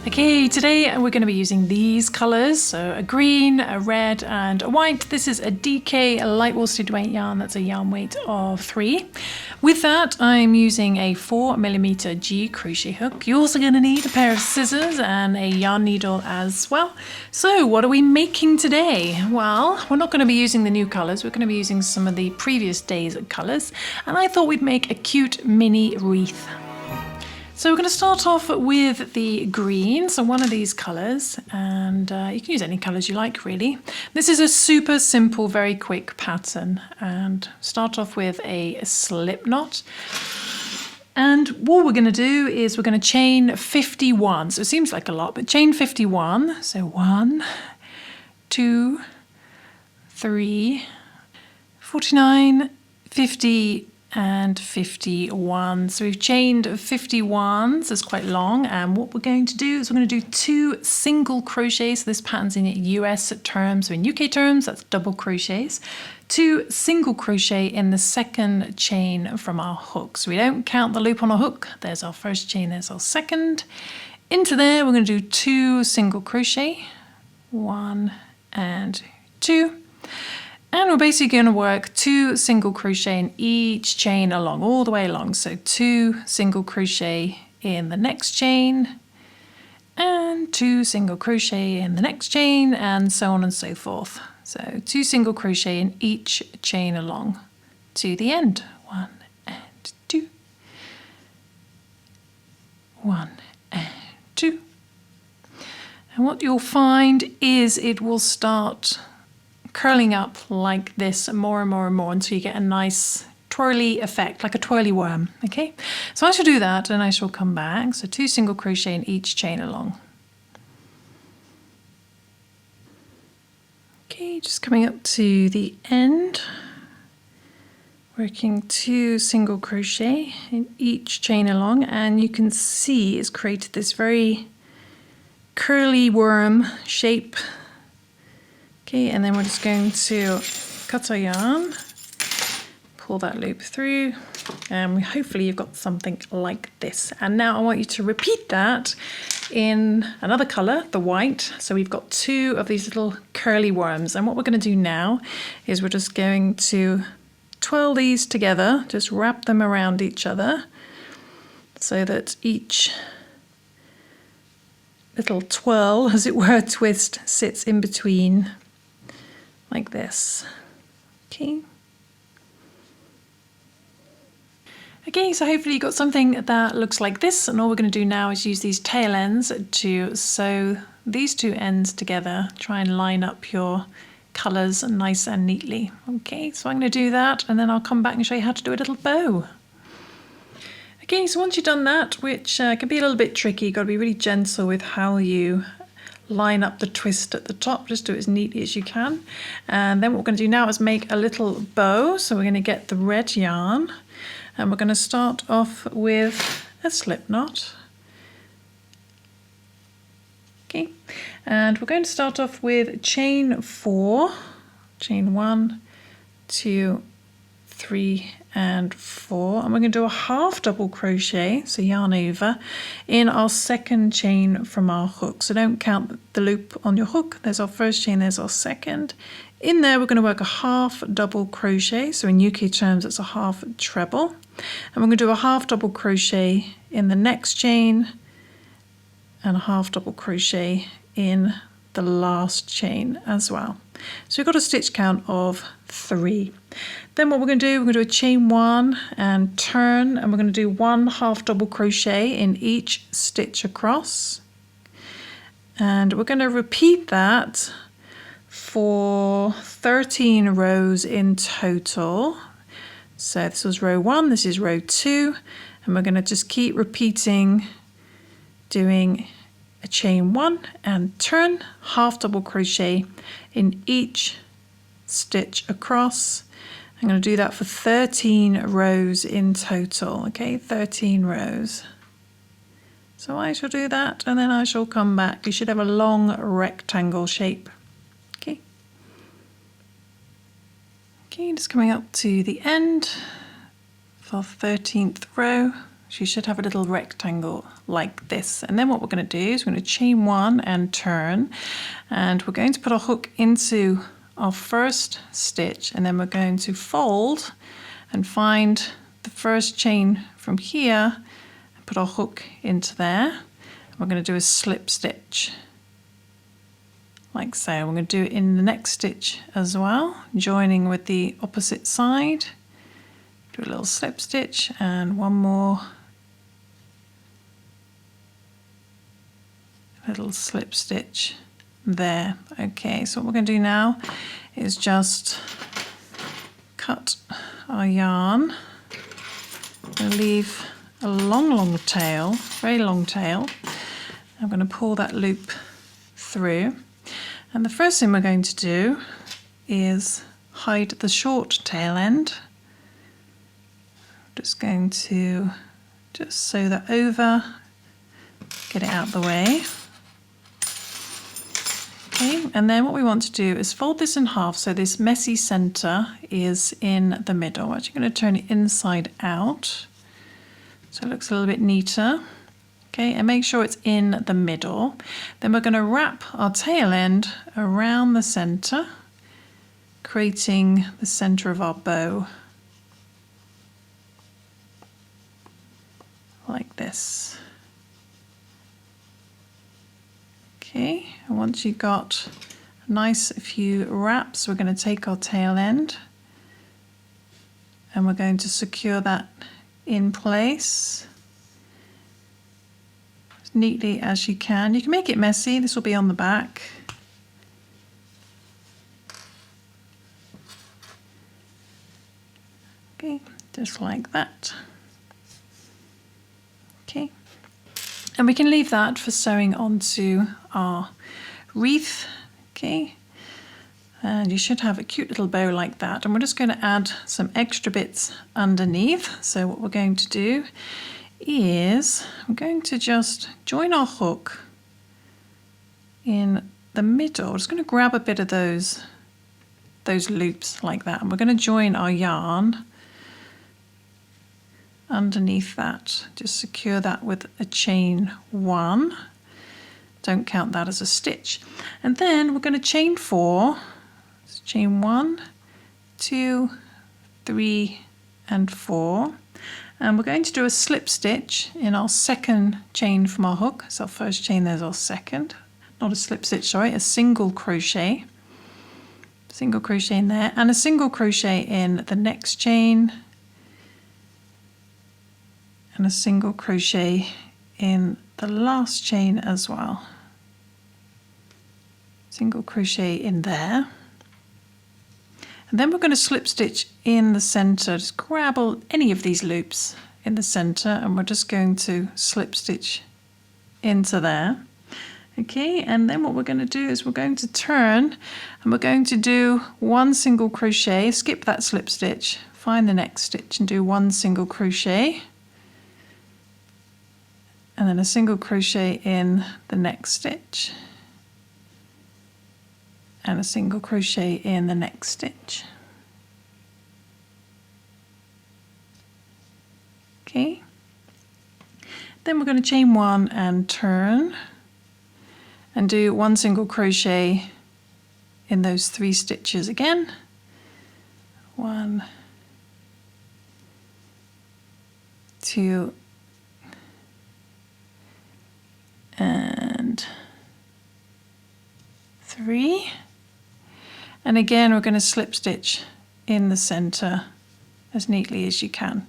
Okay, today we're going to be using these colours, so a green, a red and a white. This is a DK light worsted weight yarn, that's a yarn weight of 3. With that I'm using a 4mm G crochet hook. You're also going to need a pair of scissors and a yarn needle as well. So what are we making today? Well, we're not going to be using the new colours, we're going to be using some of the previous days' colours, and I thought we'd make a cute mini wreath. So we're going to start off with the green, so one of these colours, and you can use any colours you like really. This is a super simple, very quick pattern, and start off with a slip knot. And what we're going to do is we're going to chain 51, so it seems like a lot, but chain 51, so 1, 2, 3, 49, 50, and 51. So we've chained 51, so it's quite long, and what we're going to do is we're going to do 2 single crochets. So this pattern's in US terms, so in UK terms that's double crochets. 2 single crochet in the second chain from our hook. So we don't count the loop on our hook. There's our first chain, there's our second. Into there we're going to do 2 single crochet, 1 and 2. And we're basically going to work 2 single crochet in each chain along, all the way along. So 2 single crochet in the next chain, and 2 single crochet in the next chain, and so on and so forth. So 2 single crochet in each chain along to the end. 1 and 2. 1 and 2. And what you'll find is it will start curling up like this more and more and more until you get a nice twirly effect, like a twirly worm. Okay, so I shall do that and I shall come back. So 2 single crochet in each chain along. Okay, just coming up to the end, working 2 single crochet in each chain along, and you can see it's created this very curly worm shape. Okay, and then we're just going to cut our yarn, pull that loop through, and hopefully you've got something like this. And now I want you to repeat that in another colour, the white. So we've got 2 of these little curly worms, and what we're going to do now is we're just going to twirl these together, just wrap them around each other so that each little twirl, as it were, twist sits in between like this. Okay. Okay, so hopefully you got something that looks like this, and all we're going to do now is use these tail ends to sew these 2 ends together. Try and line up your colours nice and neatly. Okay, so I'm going to do that, and then I'll come back and show you how to do a little bow. Okay, so once you've done that, which can be a little bit tricky, you've got to be really gentle with how you line up the twist at the top. Just do it as neatly as you can. And then what we're going to do now is make a little bow. So we're going to get the red yarn, and we're going to start off with a slip knot. Okay, and we're going to start off with chain 4, chain 1, 2, 3 and 4, and we're going to do a half double crochet, so yarn over, in our second chain from our hook. So don't count the loop on your hook. There's our first chain, there's our second. In there we're going to work a half double crochet, so in UK terms it's a half treble, and we're going to do a half double crochet in the next chain and a half double crochet in the last chain as well. So we've got a stitch count of 3. Then what we're going to do, we're going to do a chain 1 and turn, and we're going to do 1 half double crochet in each stitch across, and we're going to repeat that for 13 rows in total. So this was row 1, this is row 2, and we're going to just keep repeating, doing a chain 1 and turn, half double crochet in each stitch across. I'm going to do that for 13 rows in total. Okay, 13 rows. So I shall do that, and then I shall come back. You should have a long rectangle shape. Okay. Okay, just coming up to the end for 13th row. So you should have a little rectangle like this. And then what we're going to do is we're going to chain one and turn, and we're going to put our hook into our first stitch, and then we're going to fold and find the first chain from here and put our hook into there. We're going to do a slip stitch like so. We're going to do it in the next stitch as well, joining with the opposite side. Do a little slip stitch and one more little slip stitch there. Okay, so what we're going to do now is just cut our yarn. We're going to leave a long tail, very long tail. I'm going to pull that loop through, and the first thing we're going to do is hide the short tail end. Just going to just sew that over, get it out of the way. Okay, and then what we want to do is fold this in half so this messy center is in the middle. We're actually going to turn it inside out so it looks a little bit neater. Okay, and make sure it's in the middle. Then we're going to wrap our tail end around the center, creating the center of our bow like this. Okay, and once you've got a nice few wraps, we're going to take our tail end and we're going to secure that in place as neatly as you can. You can make it messy, this will be on the back. Okay, just like that. Okay. And we can leave that for sewing onto our wreath, okay? And you should have a cute little bow like that. And we're just going to add some extra bits underneath. So what we're going to do is I'm going to just join our hook in the middle. I'm just going to grab a bit of those loops like that. And we're going to join our yarn underneath that. Just secure that with a chain one. Don't count that as a stitch. And then we're going to chain four. So chain 1, 2, 3 and 4. And we're going to do a slip stitch in our second chain from our hook. So our first chain, there's our second. Not a slip stitch, sorry, a single crochet. Single crochet in there and a single crochet in the next chain. And a single crochet in the last chain as well. Single crochet in there. And then we're going to slip stitch in the center. Just grab any of these loops in the center and we're just going to slip stitch into there. Okay, and then what we're going to do is we're going to turn and we're going to do one single crochet, skip that slip stitch, find the next stitch and do one single crochet. And then a single crochet in the next stitch and a single crochet in the next stitch. Okay, then we're going to chain one and turn and do one single crochet in those 3 stitches again. 1, 2 and 3, and again we're going to slip stitch in the center as neatly as you can.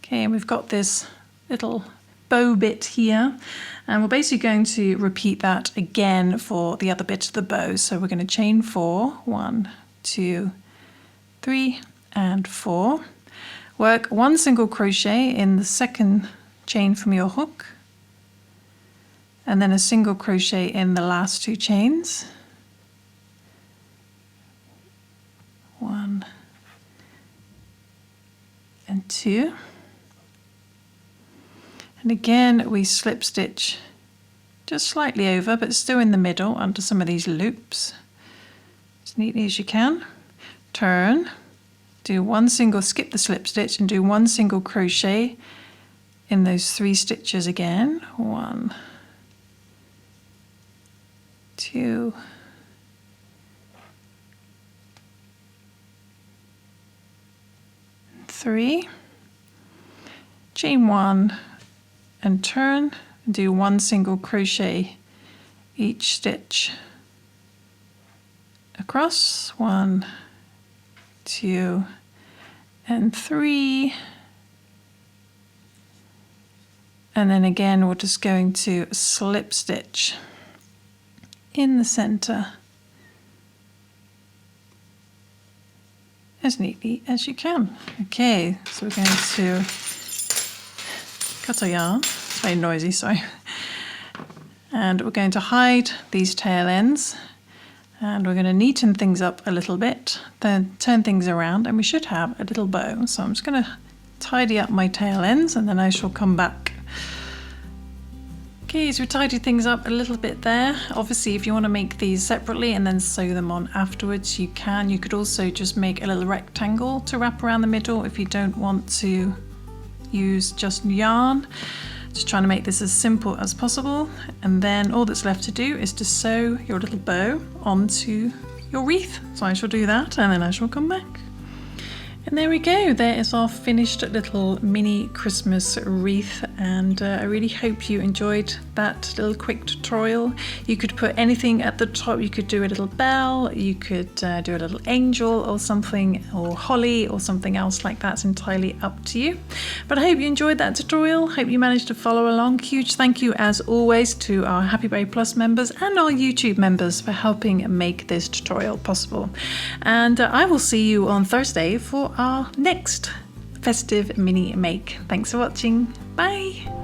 Okay, and we've got this little bow bit here, and we're basically going to repeat that again for the other bit of the bow. So we're going to chain 4, 1, 2, 3 and 4. Work one single crochet in the second chain from your hook, and then a single crochet in the last 2 chains. 1 and 2. And again we slip stitch just slightly over, but still in the middle under some of these loops as neatly as you can. Turn, do one single, skip the slip stitch and do one single crochet in those 3 stitches again. 1, 2, 3. Chain 1 and turn, and do 1 single crochet each stitch across. 1, 2, and 3. And then again we're just going to slip stitch in the center as neatly as you can. Okay, so we're going to cut our yarn. It's very noisy, sorry. And we're going to hide these tail ends, and we're going to neaten things up a little bit, then turn things around, and we should have a little bow. So I'm just going to tidy up my tail ends, and then I shall come back. Okay, so we tidied things up a little bit there. Obviously, if you want to make these separately and then sew them on afterwards, you can. You could also just make a little rectangle to wrap around the middle if you don't want to use just yarn. Just trying to make this as simple as possible. And then all that's left to do is to sew your little bow onto your wreath. So I shall do that, and then I shall come back. And there we go, there is our finished little mini Christmas wreath, and I really hope you enjoyed that little quick tutorial. You could put anything at the top. You could do a little bell, you could do a little angel or something, or holly or something else like that. It's entirely up to you. But I hope you enjoyed that tutorial, hope you managed to follow along. Huge thank you as always to our HappyBerry Plus members and our YouTube members for helping make this tutorial possible. And I will see you on Thursday for our next festive mini make. Thanks for watching. Bye.